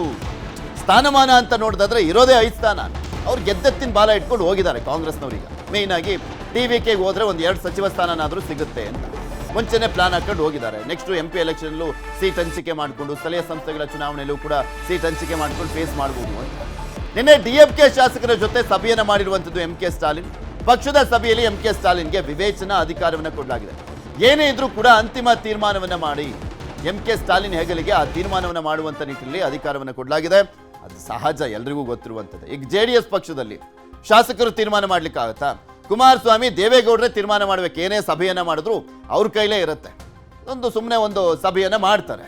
ಸ್ಥಾನಮಾನ ಅಂತ ನೋಡಿದ್ರೆ ಇರೋದೇ 5 ಸ್ಥಾನ. ಅವ್ರು ಗೆದ್ದೆತ್ತಿನ ಬಾಲ ಇಟ್ಕೊಂಡು ಹೋಗಿದ್ದಾರೆ ಕಾಂಗ್ರೆಸ್ನವ್ರಿಗೆ. ಮೇಯ್ನ್ ಆಗಿ ಟಿವಿಕೆಗೆ ಹೋದ್ರೆ ಒಂದು 2 ಸಚಿವ ಸ್ಥಾನನಾದರೂ ಸಿಗುತ್ತೆ ಅಂತ ಮುಂಚೆನೆ ಪ್ಲಾನ್ ಹಾಕೊಂಡು ಹೋಗಿದ್ದಾರೆ. ನೆಕ್ಸ್ಟ್ MP ಎಲೆಕ್ಷನ್ಲೂ ಸೀಟ್ ಹಂಚಿಕೆ ಮಾಡಿಕೊಂಡು, ಸ್ಥಳೀಯ ಸಂಸ್ಥೆಗಳ ಚುನಾವಣೆಯಲ್ಲೂ ಕೂಡ ಸೀಟ್ ಹಂಚಿಕೆ ಮಾಡ್ಕೊಂಡು ಫೇಸ್ ಮಾಡಬಹುದು ಅಂತ. ನಿನ್ನೆ DMK ಶಾಸಕರ ಜೊತೆ ಸಭೆಯನ್ನು ಮಾಡಿರುವಂಥದ್ದು MK ಸ್ಟಾಲಿನ್. ಪಕ್ಷದ ಸಭೆಯಲ್ಲಿ MK ಸ್ಟಾಲಿನ್ಗೆ ವಿವೇಚನಾ ಅಧಿಕಾರವನ್ನು ಕೊಡಲಾಗಿದೆ. ಏನೇ ಇದ್ರೂ ಕೂಡ ಅಂತಿಮ ತೀರ್ಮಾನವನ್ನ ಮಾಡಿ MK ಸ್ಟಾಲಿನ್ ಹೆಗಲಿಗೆ ಆ ತೀರ್ಮಾನವನ್ನು ಮಾಡುವಂತ ನಿಟ್ಟಿನಲ್ಲಿ ಅಧಿಕಾರವನ್ನು ಕೊಡಲಾಗಿದೆ. ಅದು ಸಹಜ, ಎಲ್ರಿಗೂ ಗೊತ್ತಿರುವಂಥದ್ದು. ಈಗ JDS ಪಕ್ಷದಲ್ಲಿ ಶಾಸಕರು ತೀರ್ಮಾನ ಮಾಡ್ಲಿಕ್ಕಾಗತ್ತಾ? ಕುಮಾರಸ್ವಾಮಿ, ದೇವೇಗೌಡರೇ ತೀರ್ಮಾನ ಮಾಡ್ಬೇಕು. ಏನೇ ಸಭೆಯನ್ನ ಮಾಡಿದ್ರು ಅವ್ರ ಕೈಲೇ ಇರುತ್ತೆ. ಸುಮ್ಮನೆ ಒಂದು ಸಭೆಯನ್ನ ಮಾಡ್ತಾರೆ.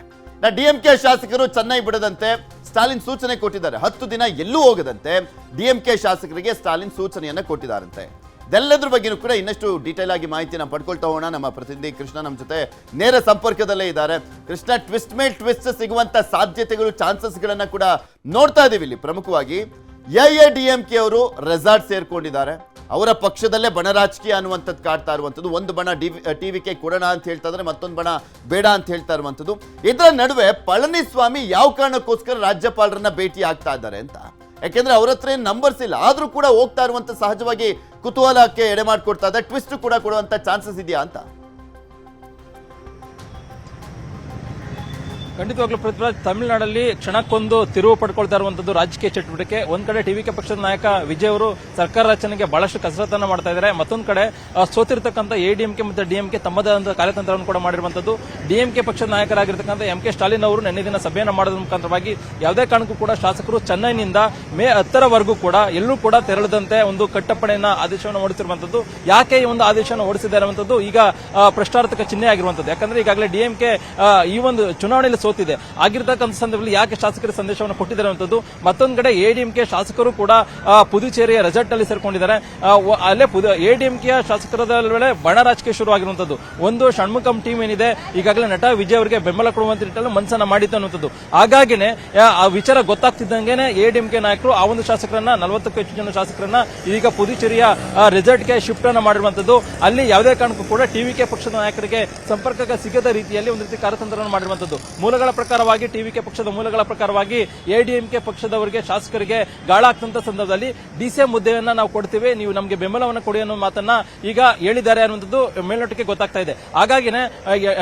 DMK ಶಾಸಕರು ಚೆನ್ನೈ ಬಿಡದಂತೆ ಸ್ಟಾಲಿನ್ ಸೂಚನೆ ಕೊಟ್ಟಿದ್ದಾರೆ. 10 ದಿನ ಎಲ್ಲೂ ಹೋಗದಂತೆ DMK ಶಾಸಕರಿಗೆ ಸ್ಟಾಲಿನ್ ಸೂಚನೆಯನ್ನ ಕೊಟ್ಟಿದ್ದಾರಂತೆ. ಇದೆಲ್ಲದ್ರ ಬಗ್ಗೆನೂ ಕೂಡ ಇನ್ನಷ್ಟು ಡೀಟೇಲ್ ಆಗಿ ಮಾಹಿತಿನ ಪಡ್ಕೊಳ್ತಾ ಹೋಗೋಣ. ನಮ್ಮ ಪ್ರತಿನಿಧಿ ಕೃಷ್ಣ ನಮ್ಮ ಜೊತೆ ನೇರ ಸಂಪರ್ಕದಲ್ಲೇ ಇದ್ದಾರೆ. ಕೃಷ್ಣ, ಟ್ವಿಸ್ಟ್ ಮೇಲ್ ಟ್ವಿಸ್ಟ್ ಸಿಗುವಂತ ಸಾಧ್ಯತೆಗಳು, ಚಾನ್ಸಸ್ಗಳನ್ನ ಕೂಡ ನೋಡ್ತಾ ಇದೀವಿ. ಇಲ್ಲಿ ಪ್ರಮುಖವಾಗಿ ಎಐಎಡಿಎಂಕೆ ಅವರು ರೆಸಾರ್ಟ್ ಸೇರ್ಕೊಂಡಿದ್ದಾರೆ. ಅವರ ಪಕ್ಷದಲ್ಲೇ ಬಣ ರಾಜಕೀಯ ಅನ್ನುವಂಥದ್ದು ಕಾಡ್ತಾ ಇರುವಂಥದ್ದು. ಒಂದು ಬಣ ಟಿವಿಕೆ ಕೊಡೋಣ ಅಂತ ಹೇಳ್ತಾ ಇದ್ದಾರೆ, ಮತ್ತೊಂದು ಬಣ ಬೇಡ ಅಂತ ಹೇಳ್ತಾ ಇರುವಂಥದ್ದು. ಇದರ ನಡುವೆ ಪಳನಿಸ್ವಾಮಿ ಯಾವ ಕಾರಣಕ್ಕೋಸ್ಕರ ರಾಜ್ಯಪಾಲರನ್ನ ಭೇಟಿ ಆಗ್ತಾ ಇದ್ದಾರೆ ಅಂತ, ಯಾಕೆಂದ್ರೆ ಅವ್ರ ಹತ್ರ ಏನು ನಂಬರ್ಸ್ ಇಲ್ಲ, ಆದ್ರೂ ಕೂಡ ಹೋಗ್ತಾ ಇರುವಂತ ಸಹಜವಾಗಿ ಕುತೂಹಲಕ್ಕೆ ಎಡೆ ಮಾಡಿಕೊಡ್ತಾ ಇದೆ. ಟ್ವಿಸ್ಟ್ ಕೂಡ ಕೊಡುವಂತ ಚಾನ್ಸಸ್ ಇದೆಯಾ ಅಂತ? ಖಂಡಿತವಾಗ್ಲೂ ಪೃಥ್ವಿರಾಜ್, ತಮಿಳುನಾಡಲ್ಲಿ ಕ್ಷಣಕ್ಕೊಂದು ತಿರುವು ಪಡ್ಕೊಳ್ತಾ ಇರುವಂತದ್ದು ರಾಜಕೀಯ ಚಟುವಟಿಕೆ. ಒಂದ್ ಕಡೆ ಟಿವಿಕೆ ಪಕ್ಷದ ನಾಯಕ ವಿಜಯ್ ಅವರು ಸರ್ಕಾರ ರಚನೆಗೆ ಬಹಳಷ್ಟು ಕಸರತ್ತನ್ನ ಮಾಡ್ತಾ ಇದ್ದಾರೆ. ಮತ್ತೊಂದು ಕಡೆ ಸೋತಿರ್ತಕ್ಕಂಥ ಎಡಿಎಂಕೆ ಮತ್ತು ಡಿಎಂಕೆ ತಮ್ಮದೇ ಆದ ಕಾರ್ಯತಂತ್ರವನ್ನು ಕೂಡ ಮಾಡಿರುವಂತದ್ದು. ಡಿಎಂಕೆ ಪಕ್ಷದ ನಾಯಕರಾಗಿರ್ತಕ್ಕಂಥ MK ಸ್ಟಾಲಿನ್ ಅವರು ನಿನ್ನೆ ದಿನ ಸಭೆಯನ್ನು ಮಾಡೋದ್ರ ಮುಖಾಂತರವಾಗಿ ಯಾವುದೇ ಕಾರಣಕ್ಕೂ ಕೂಡ ಶಾಸಕರು ಚೆನ್ನೈನಿಂದ ಮೇ 10ರವರೆಗೂ ಕೂಡ ಎಲ್ಲೂ ಕೂಡ ತೆರಳದಂತೆ ಒಂದು ಕಟ್ಟಪ್ಪಣೆಯನ್ನ ಆದೇಶವನ್ನು ಹೊರಡಿಸಿರುವಂತದ್ದು. ಯಾಕೆ ಈ ಒಂದು ಆದೇಶವನ್ನು ಹೊರಡಿಸಿದ್ದಾರೆ ಅನ್ನುವಂಥದ್ದು ಈಗ ಪ್ರಶ್ನಾರ್ಥಕ ಚಿಹ್ನೆ ಆಗಿರುವಂತದ್ದು. ಯಾಕಂದ್ರೆ ಈಗಾಗಲೇ ಡಿಎಂಕೆ ಈ ಒಂದು ಚುನಾವಣೆಯಲ್ಲಿ ಸೋತಿದೆ. ಆಗಿರ್ತಕ್ಕಂಥ ಸಂದರ್ಭದಲ್ಲಿ ಯಾಕೆ ಶಾಸಕರ ಸಂದೇಶವನ್ನು ಕೊಟ್ಟಿದ್ದಾರೆ ಅನ್ನುವಂಥದ್ದು. ಮತ್ತೊಂದು ಕಡೆ ಎಡಿಎಂಕೆ ಶಾಸಕರು ಕೂಡ ಪುದುಚೇರಿಯ ರೆಸಾರ್ಟ್ ನಲ್ಲಿ ಸೇರ್ಕೊಂಡಿದ್ದಾರೆ. ಅಲ್ಲೇ ಎಡಿಎಂಕೆಯ ಶಾಸಕರ ವೇಳೆ ಬಣ ರಾಜಕೀಯ ಶುರುವಾಗಿರುವಂತದ್ದು. ಒಂದು ಷಣ್ಮುಖಂ ಟೀಮ್ ಏನಿದೆ ಈಗಾಗಲೇ ನಟ ವಿಜಯ್ ಅವರಿಗೆ ಬೆಂಬಲ ಕೊಡುವಂತ ನಿಟ್ಟಿನಲ್ಲಿ ಮನಸ್ಸನ್ನ ಮಾಡಿತ್ತು ಅನ್ನುವಂಥದ್ದು. ಹಾಗಾಗಿನೇ ಆ ವಿಚಾರ ಗೊತ್ತಾಗ್ತಿದ್ದಂಗೆನೆ ಎಡಿಎಂಕೆ ನಾಯಕರು ಆ ಒಂದು ಶಾಸಕರನ್ನ 40ಕ್ಕೂ ಹೆಚ್ಚು ಜನ ಶಾಸಕರನ್ನ ಈಗ ಪುದುಚೇರಿಯ ರೆಸಾರ್ಟ್ಗೆ ಶಿಫ್ಟ್ ಅನ್ನ ಮಾಡಿರುವಂತದ್ದು. ಅಲ್ಲಿ ಯಾವುದೇ ಕಾರಣಕ್ಕೂ ಕೂಡ ಟಿವಿಕೆ ಪಕ್ಷದ ನಾಯಕರಿಗೆ ಸಂಪರ್ಕ ಸಿಗದ ರೀತಿಯಲ್ಲಿ ಒಂದು ರೀತಿ ಕಾರ್ಯತಂತ್ರವನ್ನು ಮಾಡಿರುವಂತದ್ದು. ಮೂಲಗಳ ಪ್ರಕಾರವಾಗಿ ಟಿವಿಕೆ ಪಕ್ಷದ ಮೂಲಗಳ ಪ್ರಕಾರವಾಗಿ ಎಡಿಎಂಕೆ ಪಕ್ಷದವರಿಗೆ ಶಾಸಕರಿಗೆ ಗಾಳಾಗ್ತಂತ ಸಂದರ್ಭದಲ್ಲಿ ಡಿಸಿಎಂ ಹುದ್ದೆಯನ್ನ ನಾವು ಕೊಡ್ತೀವಿ, ನೀವು ನಮಗೆ ಬೆಂಬಲವನ್ನು ಕೊಡಿ ಅನ್ನೋ ಮಾತನ್ನ ಈಗ ಹೇಳಿದ್ದಾರೆ ಅನ್ನುವಂಥದ್ದು ಮೇಲ್ನೋಟಕ್ಕೆ ಗೊತ್ತಾಗ್ತಾ ಇದೆ. ಹಾಗಾಗಿನೇ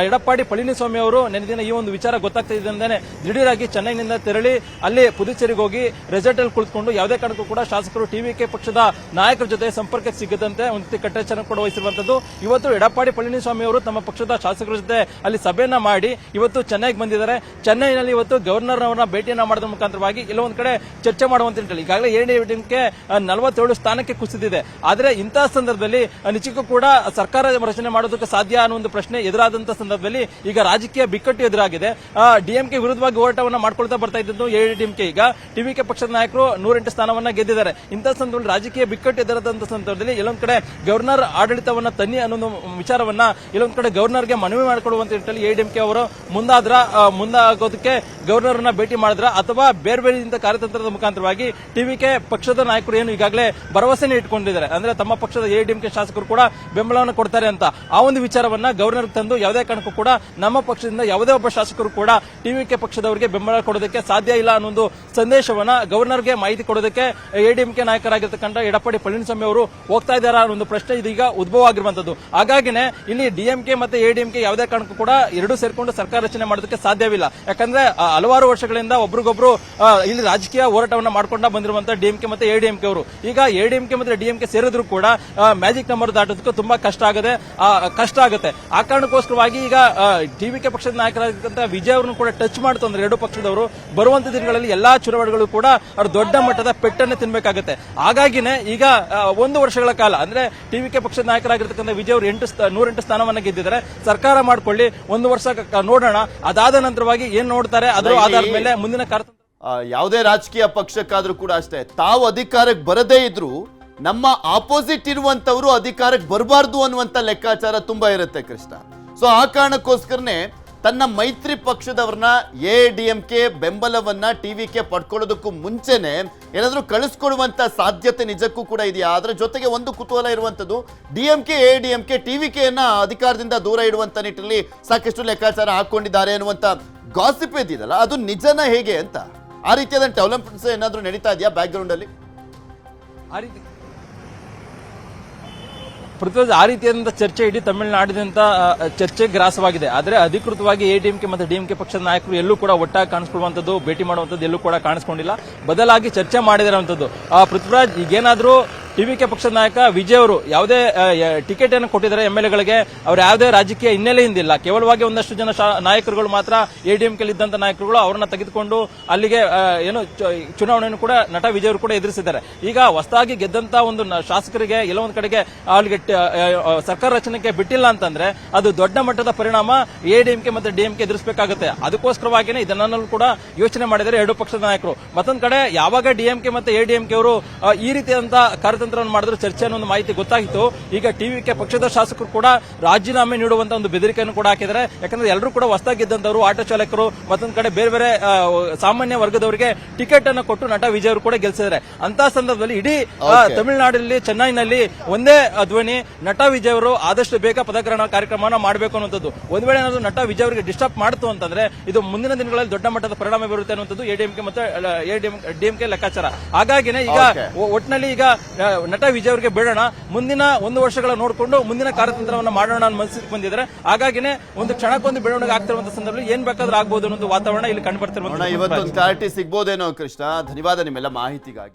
ಎಡಪ್ಪಾಡಿ ಪಳನಿಸ್ವಾಮಿ ಅವರು ನೆನೆ ದಿನ ಈ ಒಂದು ವಿಚಾರ ಗೊತ್ತಾಗ್ತಾ ಇದ್ದಂತೆ ದಿಢೀರಾಗಿ ಚೆನ್ನೈನಿಂದ ತೆರಳಿ ಅಲ್ಲಿ ಪುದುಚೇರಿಗೆ ಹೋಗಿ ರೆಸಾರ್ಟ್ ಅಲ್ಲಿ ಕುಳಿತುಕೊಂಡು ಯಾವುದೇ ಕಾರಣಕ್ಕೂ ಕೂಡ ಶಾಸಕರು ಟಿವಿಕೆ ಪಕ್ಷದ ನಾಯಕರ ಜೊತೆ ಸಂಪರ್ಕಕ್ಕೆ ಸಿಗದಂತೆ ಒಂದು ರೀತಿ ಕಟ್ಟೆಚ್ಚರ ಕೂಡ ವಹಿಸಿರುವಂತದ್ದು. ಇವತ್ತು ಎಡಪ್ಪಾಡಿ ಪಳನಿಸ್ವಾಮಿ ಅವರು ತಮ್ಮ ಪಕ್ಷದ ಶಾಸಕರ ಜೊತೆ ಅಲ್ಲಿ ಸಭೆಯನ್ನ ಮಾಡಿ ಇವತ್ತು ಚೆನ್ನೈಗೆ ಬಂದಿದ್ದಾರೆ. ಚೆನ್ನೈನಲ್ಲಿ ಇವತ್ತು ಗವರ್ನರ್ ಅವರನ್ನ ಭೇಟಿಯನ್ನ ಮಾಡೋದ್ರ ಮುಖಾಂತರವಾಗಿ ಕೆಲವೊಂದು ಕಡೆ ಚರ್ಚೆ ಮಾಡುವಂತ ನಿಟ್ಟಿನಲ್ಲಿ ಈಗಾಗಲೇ ಎಡಿಎಂಕೆ 47 ಸ್ಥಾನಕ್ಕೆ ಕುಸಿದಿದೆ. ಆದರೆ ಇಂತಹ ಸಂದರ್ಭದಲ್ಲಿ ನಿಜಕ್ಕೂ ಕೂಡ ಸರ್ಕಾರ ರಚನೆ ಮಾಡೋದಕ್ಕೆ ಸಾಧ್ಯ ಅನ್ನೋ ಒಂದು ಪ್ರಶ್ನೆ ಎದುರಾದಂತಹ ಸಂದರ್ಭದಲ್ಲಿ ಈಗ ರಾಜಕೀಯ ಬಿಕ್ಕಟ್ಟು ಎದುರಾಗಿದೆ. ಡಿಎಂಕೆ ವಿರುದ್ಧವಾಗಿ ಹೋರಾಟವನ್ನ ಮಾಡ್ಕೊಳ್ತಾ ಬರ್ತಾ ಇದ್ದದ್ದು ಎಡಿಎಂಕೆ. ಈಗ ಟಿವಿಕೆ ಪಕ್ಷದ ನಾಯಕರು 108 ಸ್ಥಾನವನ್ನ ಗೆದ್ದಿದ್ದಾರೆ. ಇಂತಹ ಸಂದರ್ಭದಲ್ಲಿ ರಾಜಕೀಯ ಬಿಕ್ಕಟ್ಟು ಎದುರಾದಂತಹ ಸಂದರ್ಭದಲ್ಲಿ ಎಲ್ಲೊಂದ್ ಕಡೆ ಗವರ್ನರ್ ಆಡಳಿತವನ್ನ ತನ್ನಿ ಅನ್ನೋ ವಿಚಾರವನ್ನ ಎಲ್ಲೊಂದ್ ಕಡೆ ಗವರ್ನರ್ಗೆ ಮನವಿ ಮಾಡಿಕೊಳ್ಳುವಂತ ನಿಟ್ಟಿನಲ್ಲಿ ಎಡಿಎಂಕೆ ಅವರು ಮುಂದಾಗೋದಕ್ಕೆ ಗವರ್ನರ್ನ ಭೇಟಿ ಮಾಡಿದ್ರ ಅಥವಾ ಬೇರೆ ಬೇರೆ ಕಾರ್ಯತಂತ್ರದ ಮುಖಾಂತರವಾಗಿ ಟಿವಿಕೆ ಪಕ್ಷದ ನಾಯಕರು ಏನು ಈಗಾಗಲೇ ಭರವಸೆನೇ ಇಟ್ಕೊಂಡಿದ್ದಾರೆ, ಅಂದ್ರೆ ತಮ್ಮ ಪಕ್ಷದ ಎಡಿಎಂಕೆ ಶಾಸಕರು ಕೂಡ ಬೆಂಬಲವನ್ನು ಕೊಡ್ತಾರೆ ಅಂತ ಆ ಒಂದು ವಿಚಾರವನ್ನ ಗವರ್ನರ್ ತಂದು ಯಾವುದೇ ಕಾರಣಕ್ಕೂ ಕೂಡ ನಮ್ಮ ಪಕ್ಷದಿಂದ ಯಾವುದೇ ಒಬ್ಬ ಶಾಸಕರು ಕೂಡ ಟಿವಿಕೆ ಪಕ್ಷದವರಿಗೆ ಬೆಂಬಲ ಕೊಡೋದಕ್ಕೆ ಸಾಧ್ಯ ಇಲ್ಲ ಅನ್ನೋ ಒಂದು ಸಂದೇಶವನ್ನ ಗವರ್ನರ್ಗೆ ಮಾಹಿತಿ ಕೊಡೋದಕ್ಕೆ ಎಡಿಎಂಕೆ ನಾಯಕರಾಗಿರ್ತಕ್ಕಂಥ ಎಡಪ್ಪಾಡಿ ಪಳನಿಸ್ವಾಮಿ ಅವರು ಹೋಗ್ತಾ ಇದ್ದಾರಾ ಅನ್ನೋ ಒಂದು ಪ್ರಶ್ನೆ ಇದೀಗ ಉದ್ಭವ ಆಗಿರುವಂತದ್ದು. ಹಾಗಾಗಿನೇ ಇಲ್ಲಿ ಡಿಎಂಕೆ ಮತ್ತೆ ಎಡಿಎಂಕೆ ಯಾವುದೇ ಕಾರಣಕ್ಕೂ ಕೂಡ ಎರಡೂ ಸೇರ್ಕೊಂಡು ಸರ್ಕಾರ ರಚನೆ ಮಾಡೋದಕ್ಕೆ ಸಾಧ್ಯ ಸಾಧ್ಯವಿಲ್ಲ. ಯಾಕಂದ್ರೆ ಹಲವಾರು ವರ್ಷಗಳಿಂದ ಒಬ್ರಿಗೊಬ್ರು ಇಲ್ಲಿ ರಾಜಕೀಯ ಹೋರಾಟವನ್ನ ಮಾಡ್ಕೊಂಡ ಬಂದಿರುವಂತಹ ಡಿಎಂಕೆ ಮತ್ತೆ ಎಡಿಎಂಕೆ ಅವರು ಈಗ ಎಡಿಎಂಕೆ ಮತ್ತೆ ಡಿಎಂಕೆ ಸೇರಿದ್ರು ಕೂಡ ಮ್ಯಾಜಿಕ್ ನಂಬರ್ ದಾಟೋದಕ್ಕೂ ತುಂಬಾ ಕಷ್ಟ ಆಗುತ್ತೆ. ಆ ಕಾರಣಕ್ಕೋಸ್ಕರವಾಗಿ ಈಗ ಟಿವಿಕೆ ಪಕ್ಷದ ನಾಯಕರಾಗಿರ್ತಕ್ಕಂಥ ವಿಜಯ್ ಅವರನ್ನು ಕೂಡ ಟಚ್ ಮಾಡ್ತು ಅಂದ್ರೆ ಎರಡು ಪಕ್ಷದವರು ಬರುವಂತ ದಿನಗಳಲ್ಲಿ ಎಲ್ಲಾ ಚುನಾವಣೆಗಳು ಕೂಡ ಅವರು ದೊಡ್ಡ ಮಟ್ಟದ ಪೆಟ್ಟನ್ನು ತಿನ್ಬೇಕಾಗುತ್ತೆ. ಹಾಗಾಗಿನೇ ಈಗ 1 ವರ್ಷಗಳ ಕಾಲ ಅಂದ್ರೆ ಟಿವಿಕೆ ಪಕ್ಷದ ನಾಯಕರಾಗಿರ್ತಕ್ಕಂಥ ವಿಜಯ್ ಅವರು 108 ಸ್ಥಾನವನ್ನ ಗೆದ್ದಿದ್ದಾರೆ. ಸರ್ಕಾರ ಮಾಡ್ಕೊಳ್ಳಿ, 1 ವರ್ಷ ನೋಡೋಣ, ಅದಾದ ನಂತರವಾಗಿ ಏನ್ ನೋಡ್ತಾರೆ ಅದರ ಆಧಾರದ ಮೇಲೆ ಮುಂದಿನ ಕಾರ್ಯತಂತ್ರ. ಯಾವುದೇ ರಾಜಕೀಯ ಪಕ್ಷಕ್ಕಾದ್ರೂ ಕೂಡ ಅಷ್ಟೇ, ತಾವು ಅಧಿಕಾರಕ್ಕೆ ಬರದೇ ಇದ್ರು ನಮ್ಮ ಆಪೋಸಿಟ್ ಇರುವಂತವರು ಅಧಿಕಾರಕ್ಕೆ ಬರಬಾರ್ದು ಅನ್ನುವಂತ ಲೆಕ್ಕಾಚಾರ ತುಂಬಾ ಇರುತ್ತೆ ಕೃಷ್ಣ. ಸೊ ಆ ಕಾರಣಕ್ಕೋಸ್ಕರನೇ ತನ್ನ ಮೈತ್ರಿ ಪಕ್ಷದವ್ರನ್ನ ಎಡಿಎಂಕೆ ಬೆಂಬಲವನ್ನ ಟಿವಿಕೆ ಪಡ್ಕೊಳ್ಳೋದಕ್ಕೂ ಮುಂಚೆನೆ ಏನಾದ್ರೂ ಕಳಿಸ್ಕೊಡುವಂತ ಸಾಧ್ಯತೆ ನಿಜಕ್ಕೂ ಕೂಡ ಇದೆಯಾ? ಅದರ ಜೊತೆಗೆ ಒಂದು ಕುತೂಹಲ ಇರುವಂತದ್ದು, ಡಿಎಂಕೆ ಎಡಿಎಂಕೆ ಟಿವಿಕೆಯನ್ನ ಅಧಿಕಾರದಿಂದ ದೂರ ಇಡುವಂತ ನಿಟ್ಟಿನಲ್ಲಿ ಸಾಕಷ್ಟು ಲೆಕ್ಕಾಚಾರ ಹಾಕೊಂಡಿದ್ದಾರೆ ಅನ್ನುವಂತ ಗಾಸಿಪ್ ಇದೆಯಲ್ಲ, ಅದು ನಿಜನ ಹೇಗೆ ಅಂತ? ಆ ರೀತಿಯಾದ ಡೆವಲಪ್ಮೆಂಟ್ಸ್ ಏನಾದ್ರೂ ನಡೀತಾ ಇದೆಯಾ ಬ್ಯಾಕ್ ಗ್ರೌಂಡ್ ಅಲ್ಲಿ? ಪೃಥ್ವಿರಾಜ್, ಆ ರೀತಿಯಾದಂತಹ ಚರ್ಚೆ ಇಡೀ ತಮಿಳುನಾಡಿನಂತ ಚರ್ಚೆ ಗ್ರಾಸವಾಗಿದೆ. ಆದರೆ ಅಧಿಕೃತವಾಗಿ ಎಡಿಎಂಕೆ ಮತ್ತು ಡಿಎಂಕೆ ಪಕ್ಷದ ನಾಯಕರು ಎಲ್ಲೂ ಕೂಡ ಒಟ್ಟಾಗಿ ಕಾಣಿಸ್ಕೊಳ್ಳುವಂಥದ್ದು, ಭೇಟಿ ಮಾಡುವಂಥದ್ದು ಎಲ್ಲೂ ಕೂಡ ಕಾಣಿಸ್ಕೊಂಡಿಲ್ಲ. ಬದಲಾಗಿ ಚರ್ಚೆ ಮಾಡಿದಿರುವಂಥದ್ದು. ಪೃಥ್ವಿರಾಜ್, ಈಗೇನಾದ್ರೂ ಟಿವಿಕೆ ಪಕ್ಷದ ನಾಯಕ ವಿಜಯ್ ಅವರು ಯಾವುದೇ ಟಿಕೆಟ್ ಅನ್ನು ಕೊಟ್ಟಿದ್ದಾರೆ ಎಂಎಲ್ಎಗಳಿಗೆ, ಅವ್ರು ಯಾವುದೇ ರಾಜಕೀಯ ಹಿನ್ನೆಲೆಯಿಂದಿಲ್ಲ, ಕೇವಲವಾಗಿ ಒಂದಷ್ಟು ಜನ ನಾಯಕರುಗಳು ಮಾತ್ರ ಎಡಿಎಂಕೆ ಇದ್ದಂತ ನಾಯಕರುಗಳು ಅವರನ್ನ ತೆಗೆದುಕೊಂಡು ಅಲ್ಲಿಗೆ ಏನು ಚುನಾವಣೆಯನ್ನು ಕೂಡ ನಟ ವಿಜಯ್ ಅವರು ಕೂಡ ಎದುರಿಸಿದ್ದಾರೆ. ಈಗ ಹೊಸದಾಗಿ ಗೆದ್ದಂತ ಒಂದು ಶಾಸಕರಿಗೆ ಎಲ್ಲೋ ಒಂದ್ ಕಡೆಗೆ ಅಲ್ಲಿಗೆ ಸರ್ಕಾರ ರಚನೆಗೆ ಬಿಟ್ಟಿಲ್ಲ ಅಂತಂದ್ರೆ ಅದು ದೊಡ್ಡ ಮಟ್ಟದ ಪರಿಣಾಮ ಎಡಿಎಂಕೆ ಮತ್ತೆ ಡಿಎಂಕೆ ಎದುರಿಸಬೇಕಾಗುತ್ತೆ. ಅದಕ್ಕೋಸ್ಕರವಾಗಿಯೇ ಇದನ್ನು ಕೂಡ ಯೋಚನೆ ಮಾಡಿದರೆ ಎರಡು ಪಕ್ಷದ ನಾಯಕರು. ಮತ್ತೊಂದು ಕಡೆ ಯಾವಾಗ ಡಿಎಂಕೆ ಮತ್ತೆ ಎಡಿಎಂಕೆ ಅವರು ಈ ರೀತಿಯಾದಂತಹ ಕಾರ್ಯತಂತ್ರವನ್ನು ಮಾಡಿದ್ರು ಚರ್ಚೆ ಅನ್ನೋ ಒಂದು ಮಾಹಿತಿ ಗೊತ್ತಾಗಿತ್ತು. ಈಗ ಟಿವಿಕೆ ಪಕ್ಷದ ಶಾಸಕರು ಕೂಡ ರಾಜೀನಾಮೆ ನೀಡುವಂತ ಒಂದು ಬೆದರಿಕೆಯನ್ನು ಕೂಡ ಹಾಕಿದ್ದಾರೆ. ಯಾಕಂದ್ರೆ ಎಲ್ಲರೂ ಕೂಡ ಹೊಸದಾಗಿದ್ದಂತವರು, ಆಟೋ ಚಾಲಕರು, ಮತ್ತೊಂದು ಕಡೆ ಬೇರೆ ಬೇರೆ ಸಾಮಾನ್ಯ ವರ್ಗದವರಿಗೆ ಟಿಕೆಟ್ ಅನ್ನು ಕೊಟ್ಟು ನಟ ವಿಜಯ್ ಅವರು ಕೂಡ ಗೆಲ್ಲಿಸಿದ್ದಾರೆ. ಅಂತ ಸಂದರ್ಭದಲ್ಲಿ ಇಡೀ ತಮಿಳುನಾಡಿನಲ್ಲಿ, ಚೆನ್ನೈನಲ್ಲಿ ಒಂದೇ ಧ್ವನಿ, ನಟ ವಿಜಯ್ ಅವರು ಆದಷ್ಟು ಬೇಗ ಪದಗ್ರಹಣ ಕಾರ್ಯಕ್ರಮವನ್ನು ಮಾಡಬೇಕು ಅನ್ನುವಂಥದ್ದು. ಒಂದ್ ವೇಳೆ ಏನಾದ್ರು ನಟ ವಿಜಯ್ ಅವರಿಗೆ ಡಿಸ್ಟರ್ಬ್ ಮಾಡ್ತು ಅಂತಂದ್ರೆ ಇದು ಮುಂದಿನ ದಿನಗಳಲ್ಲಿ ದೊಡ್ಡ ಮಟ್ಟದ ಪರಿಣಾಮ ಬೀರುತ್ತೆ ಅನ್ನುವಂಥದ್ದು ಎಡಿಎಂಕೆ ಮತ್ತೆ ಡಿಎಂಕೆ ಲೆಕ್ಕಾಚಾರ. ಹಾಗಾಗಿನೇ ಈಗ ಒಟ್ಟಿನಲ್ಲಿ ಈಗ ನಟ ವಿಜಯ್ ಅವರಿಗೆ ಬೇಡೋಣ, ಮುಂದಿನ 1 ವರ್ಷಗಳ ನೋಡಿಕೊಂಡು ಮುಂದಿನ ಕಾರ್ಯತಂತ್ರವನ್ನು ಮಾಡೋಣ ಅನ್ನೋ ಮನಸ್ಸಿಗೆ ಬಂದಿದ್ದಾರೆ. ಹಾಗಾಗಿನೇ ಒಂದು ಕ್ಷಣಕ್ಕೊಂದು ಬೆಳವಣಿಗೆ ಆಗ್ತಿರುವಂತಹ ಸಂದರ್ಭದಲ್ಲಿ ಏನ್ ಬೇಕಾದ್ರೂ ಆಗ್ಬಹುದು ಅನ್ನೋ ವಾತಾವರಣ ಇಲ್ಲಿ ಕಂಡು ಬರ್ತಿರುವಂತಹ. ಇವತ್ತೊಂದು ಕ್ಲಾರಿಟಿ ಸಿಗ್ಬೋದೇನೋ ಕೃಷ್ಣ. ಧನ್ಯವಾದ ನಿಮ್ಮೆಲ್ಲ ಮಾಹಿತಿಗಾಗಿ.